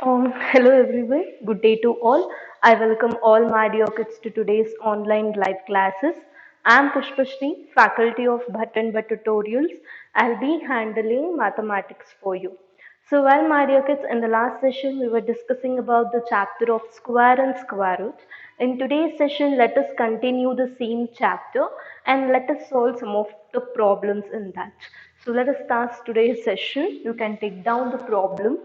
Hello everyone, good day to all. I welcome all my dear kids to today's online live classes. I am Pushpashri, faculty of Bhatt and Bhatt Tutorials. I'll be handling mathematics for you. So while my dear kids, in the last session we were discussing about the chapter of square and square roots. In today's session, let us continue the same chapter and let us solve some of the problems in that. So let us start today's session. You can take down the problem.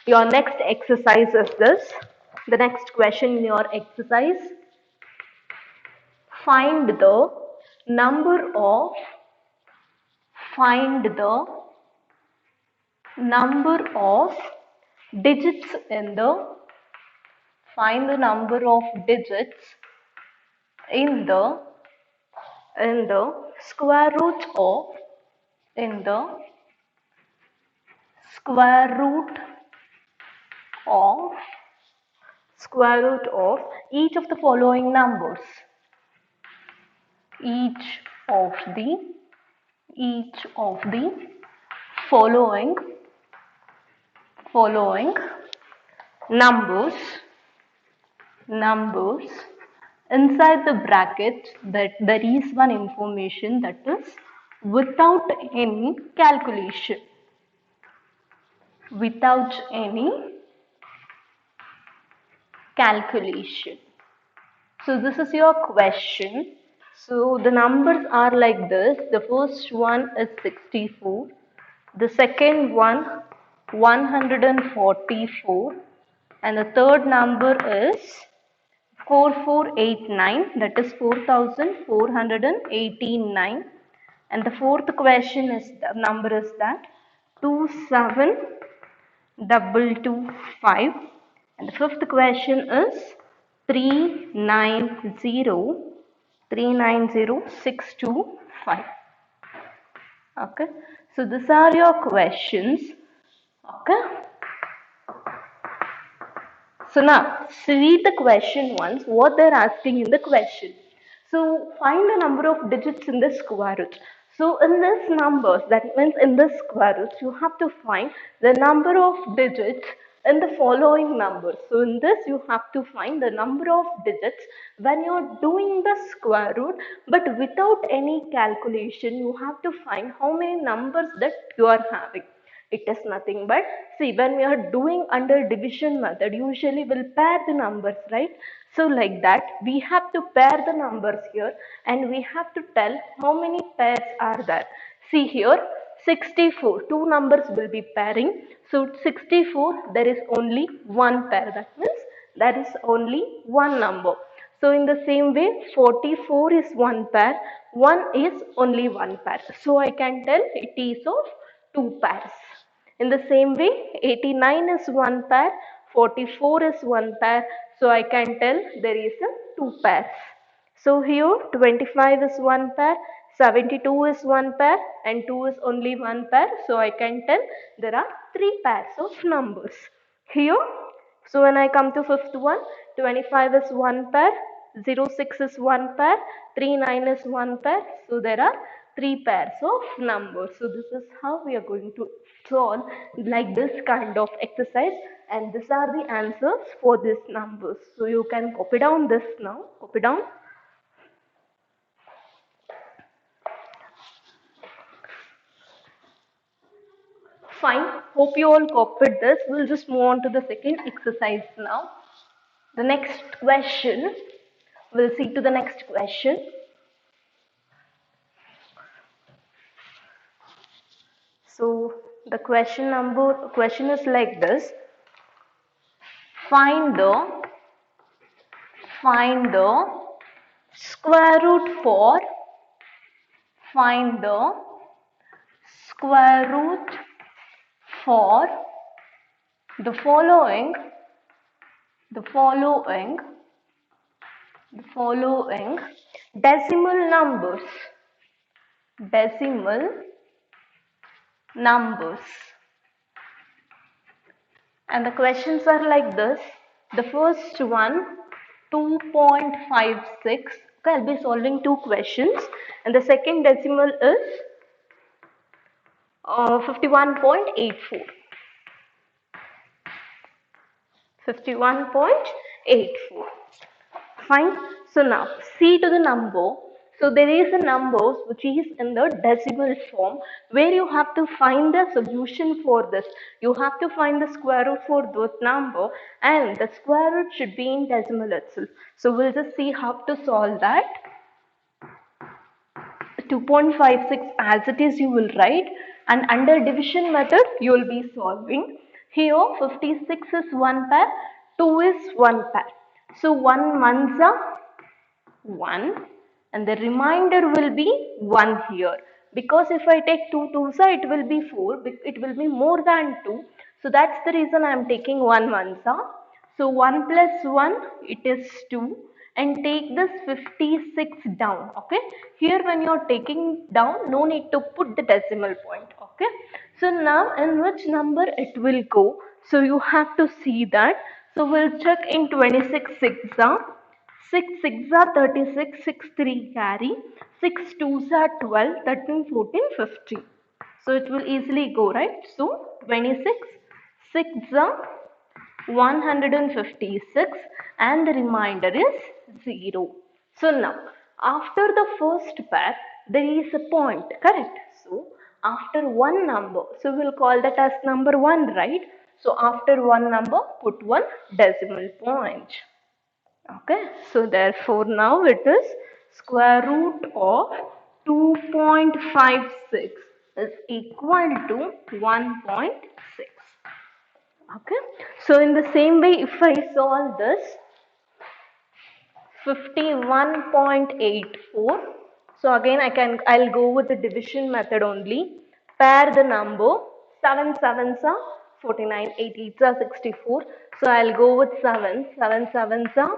Your next exercise is this. The next question in your exercise, find the number of find the number of digits in the find the number of digits in the square root of in the square root of square root of each of the following numbers. Each of the each of the following numbers inside the bracket, that there is one information, that is without any calculation, without any calculation. So this is your question. So the numbers are like this. The first one is 64. The second one 144. And the third number is 4489. That is 4489. And the fourth question is, the number is that 27225. And the fifth question is 390 Okay, so these are your questions. Okay, so now read the question once, what they're asking in the question. So find the number of digits in the square root. So in this numbers, that means in the square root, you have to find the number of digits in the following numbers. So in this, you have to find the number of digits when you're doing the square root, but without any calculation, you have to find how many numbers that you are having. It is nothing but, see, when we are doing under division method, usually we'll pair the numbers, right? So like that, we have to pair the numbers here and we have to tell how many pairs are there. See here, 64, two numbers will be pairing. So 64, there is only one pair. That means there is only one number. So in the same way, 44 is one pair, 1 is only one pair. So I can tell it is of two pairs. In the same way, 89 is one pair, 44 is one pair. So I can tell there is a two pairs. So here 25 is one pair, 72 is one pair and 2 is only one pair. So I can tell there are three pairs of numbers. Here, so when I come to fifth one, 25 is one pair, 06 is one pair, 39 is one pair. So there are three pairs of numbers. So this is how we are going to solve like this kind of exercise, and these are the answers for these numbers. So you can copy down this now, copy down. Fine, hope you all copied this. We'll just move on to the second exercise now. The next question, we'll see to the next question. So the question is like this. Find the square root for find the square root for the following decimal numbers. And the questions are like this. The first one, 2.56. Okay, I'll be solving two questions. And the second decimal is 51.84. 51.84. Fine. So now see to the number. So there is a number which is in the decimal form where you have to find the solution for this. You have to find the square root for this number and the square root should be in decimal itself. So we'll just see how to solve that. 2.56 as it is you will write, and under division method you will be solving. Here 56 is one pair, 2 is one pair. So 1 ones are 1 and the remainder will be 1 here, because if I take 2 twos it will be 4, it will be more than 2, so that's the reason I am taking 1 ones. So 1 plus 1 it is 2, and take this 56 down. Okay, here when you are taking down no need to put the decimal point. Okay, so now in which number it will go, so you have to see that. So we'll check in 26 6 6 6 are 36, 6 3 carry, 6 2s are 12, 13, 14, 15. So it will easily go, right? So 26, 6 are 156 and the remainder is 0. So now after the first pair there is a point, correct? So after one number, so we'll call that as number 1, right? So after one number put one decimal point. Okay, so therefore now it is square root of 2.56 is equal to 1.6. Okay, so in the same way if I solve this 51.84, so again I'll go with the division method only. Pair the number, 7 sevens are 49, 8 eights are 64, so I'll go with 7 sevens are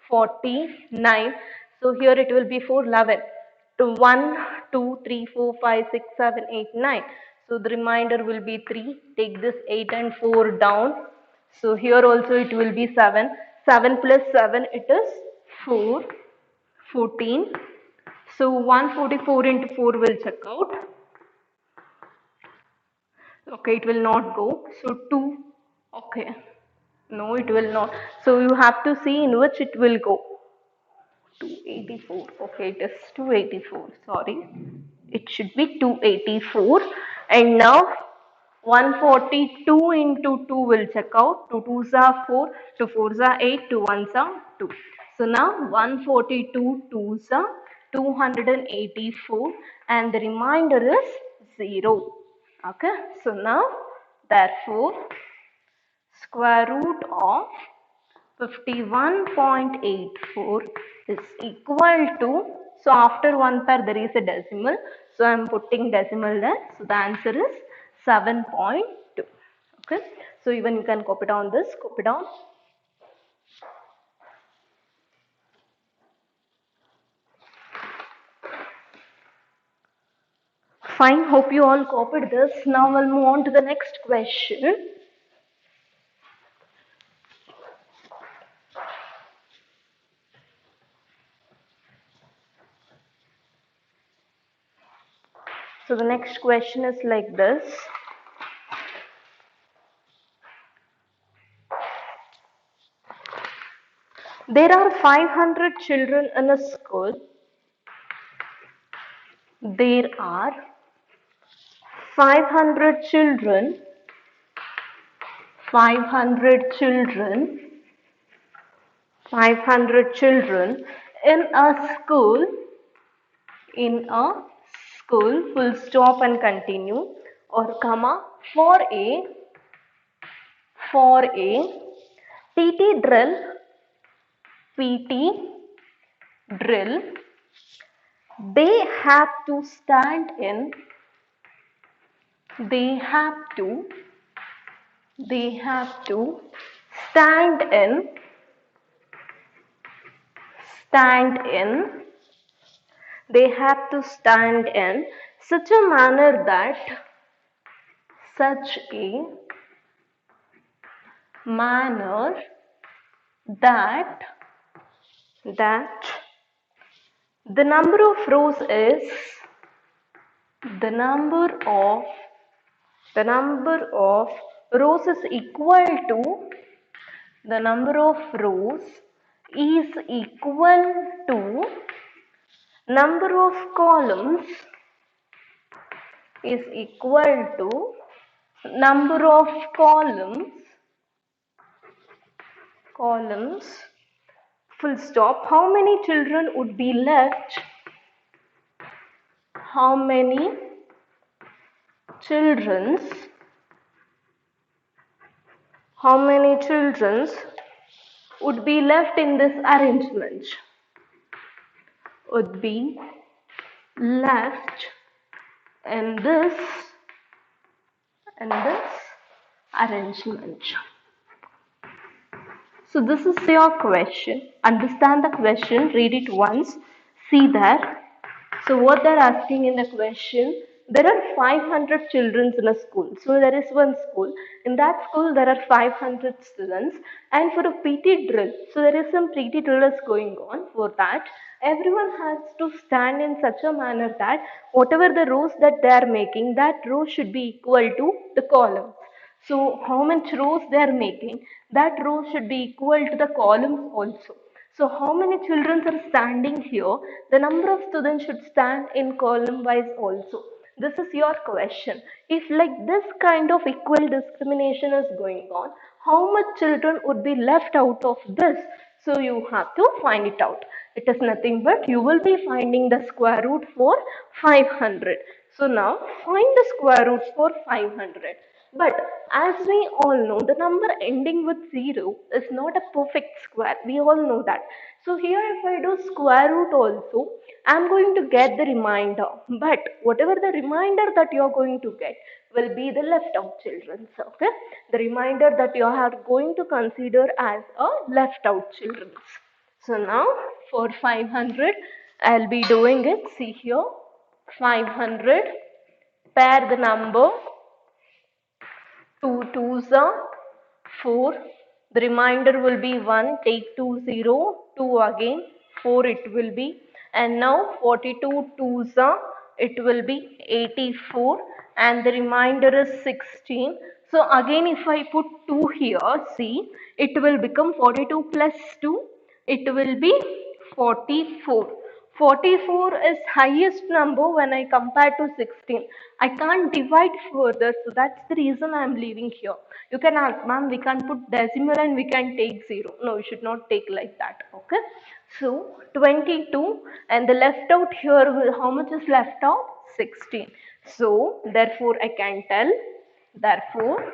49, so here it will be 4 11 to 1 2 3 4 5 6 7 8 9, so the remainder will be 3. Take this 8 and 4 down, so here also it will be 7. 7 plus 7 it is 4, 14. So 144 into 4 will check out. Okay, it will not go. So 2. Okay. No, it will not. So you have to see in which it will go. 284. Okay, it is 284. Sorry. It should be 284. And now 142 into 2 will check out. 2 2s are 4, 2 4s are 8, 2 1s are 2. So now 142 2s are 284 and the remainder is 0. Okay, so now therefore square root of 51.84 is equal to, so after one pair there is a decimal, so I am putting decimal there, so the answer is 7.2. Okay, so even you can copy down this, copy down. Fine, hope you all copied this. Now we'll move on to the next question. So the next question is like this. There are 500 children in a school. There are 500 children, 500 children, 500 children in a school, full stop and continue, or comma, for a PT drill, PT drill, they have to stand in, they have to stand in, they have to stand in such a manner that, the number of rows is, the number of rows is equal to the number of rows is equal to number of columns is equal to number of columns full stop. How many children would be left? How many children's would be left in this arrangement? Would be left in this arrangement. So this is your question. Understand the question, read it once, see there. So what they're asking in the question, there are 500 children in a school. So there is one school. In that school there are 500 students, and for a PT drill, so there is some PT drill is going on. For that, everyone has to stand in such a manner that whatever the rows that they are making, that row should be equal to the column. So how much rows they are making, that row should be equal to the columns also. So how many children are standing here? The number of students should stand in column wise also. This is your question. If like this kind of equal discrimination is going on, how much children would be left out of this? So you have to find it out. It is nothing but you will be finding the square root for 500. So now find the square roots for 500. But as we all know, the number ending with 0 is not a perfect square. We all know that. So here if I do square root also, I am going to get the remainder. But whatever the remainder that you are going to get will be the left out children. Okay? The remainder that you are going to consider as a left out children. So now for 500, I'll be doing it. See here, 500, pair the number 2 twos are 4. The remainder will be 1. Take 2 0. 2 again. 4 it will be. And now 42 twos are, it will be 84. And the remainder is 16. So again if I put 2 here, see, it will become 42 plus 2. It will be 44. 44 is highest number when I compare to 16. I can't divide further, so that's the reason I am leaving here. You can ask, ma'am, we can put decimal and we can take 0. No, you should not take like that, okay? So 22, and the left out here, how much is left out? 16. So therefore I can tell, therefore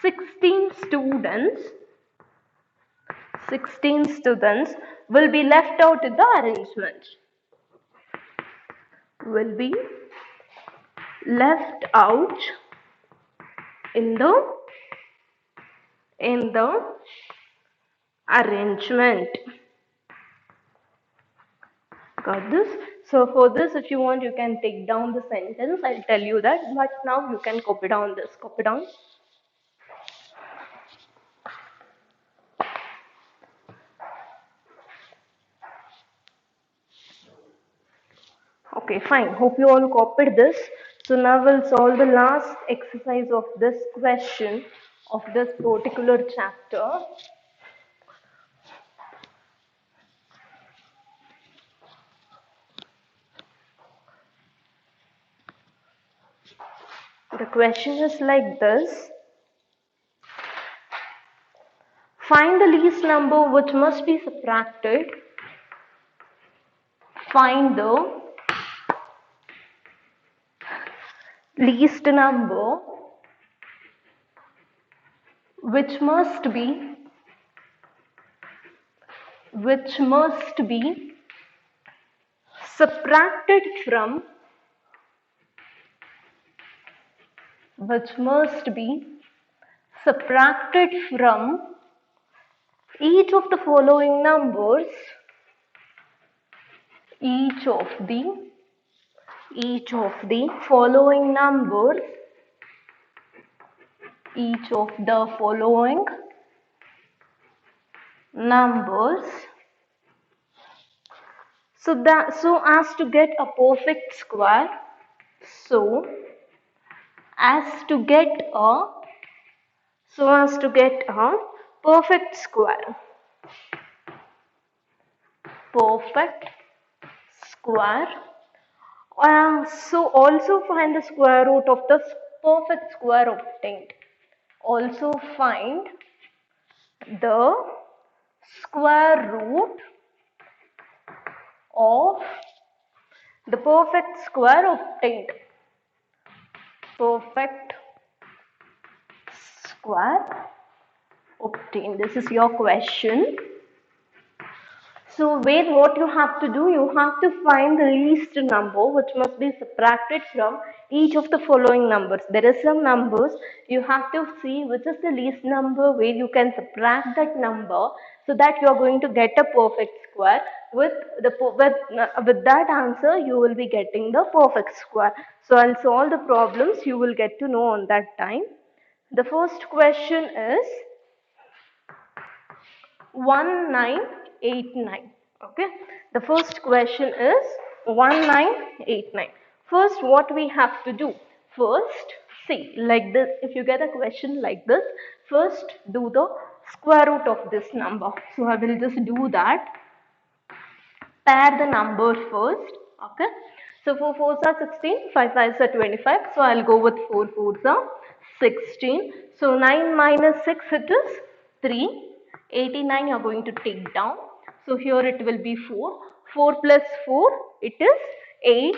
16 students will be left out in the arrangement. Will be left out in the arrangement. Got this? So for this, if you want, you can take down the sentence. I'll tell you that, but now you can copy down this. Copy down. Okay, fine. Hope you all copied this. So now we'll solve the last exercise of this question of this particular chapter. The question is like this. Find the least number which must be subtracted. Find the least number which must be subtracted from each of the following numbers, each of the following numbers, so as to get a perfect square, so as to get a perfect square. Perfect square. So also find the square root of the perfect square obtained. Also find the square root of the perfect square obtained. Perfect square obtained. This is your question. So wait, what you have to do, you have to find the least number which must be subtracted from each of the following numbers. There are some numbers, you have to see which is the least number where you can subtract that number so that you are going to get a perfect square. With that answer, you will be getting the perfect square. So I'll solve the problems, you will get to know on that time. The first question is 1989. Okay, the first question is 1989. First, what we have to do, first see like this, if you get a question like this, first do the square root of this number. So I will just do that. Pair the numbers first. Okay, so 4 fours are 16, 5 fives are 25, so I'll go with 4 fours are 16. So 9 minus 6, it is 3. 89 you are going to take down, so here it will be 4. 4 plus 4, it is 8.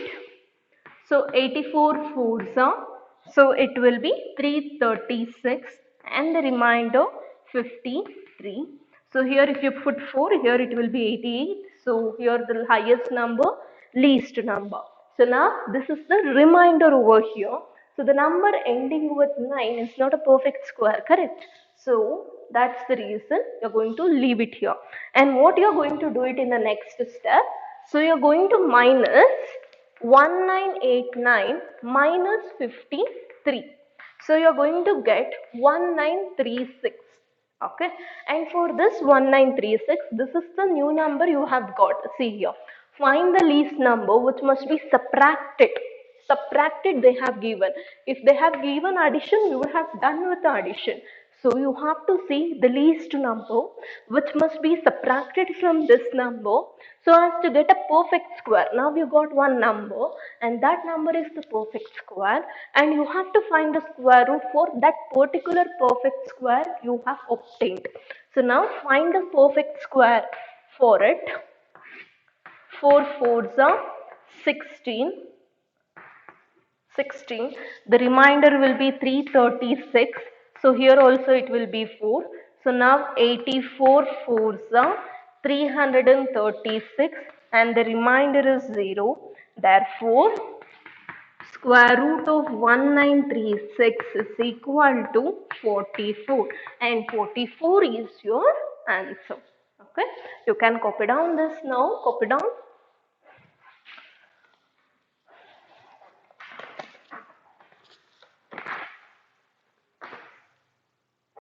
So 84 fours are, so it will be 336 and the remainder 53. So here if you put 4, here it will be 88. So here the highest number, least number. So now this is the remainder over here. So the number ending with 9 is not a perfect square, correct? So that's the reason you're going to leave it here. And what you're going to do it in the next step. So you're going to minus 1989 minus 53. So you're going to get 1936. Okay, and for this 1936, this is the new number you have got. See here, find the least number which must be subtracted. Subtracted they have given. If they have given addition, you would have done with the addition. So you have to see the least number which must be subtracted from this number so as to get a perfect square. Now you got one number and that number is the perfect square, and you have to find the square root for that particular perfect square you have obtained. So now find the perfect square for it. 4 fours are 16. The remainder will be 336. So here also it will be 4. So now 84 fours are 336 and the remainder is 0. Therefore, square root of 1936 is equal to 44, and 44 is your answer. Okay, you can copy down this now. Copy down.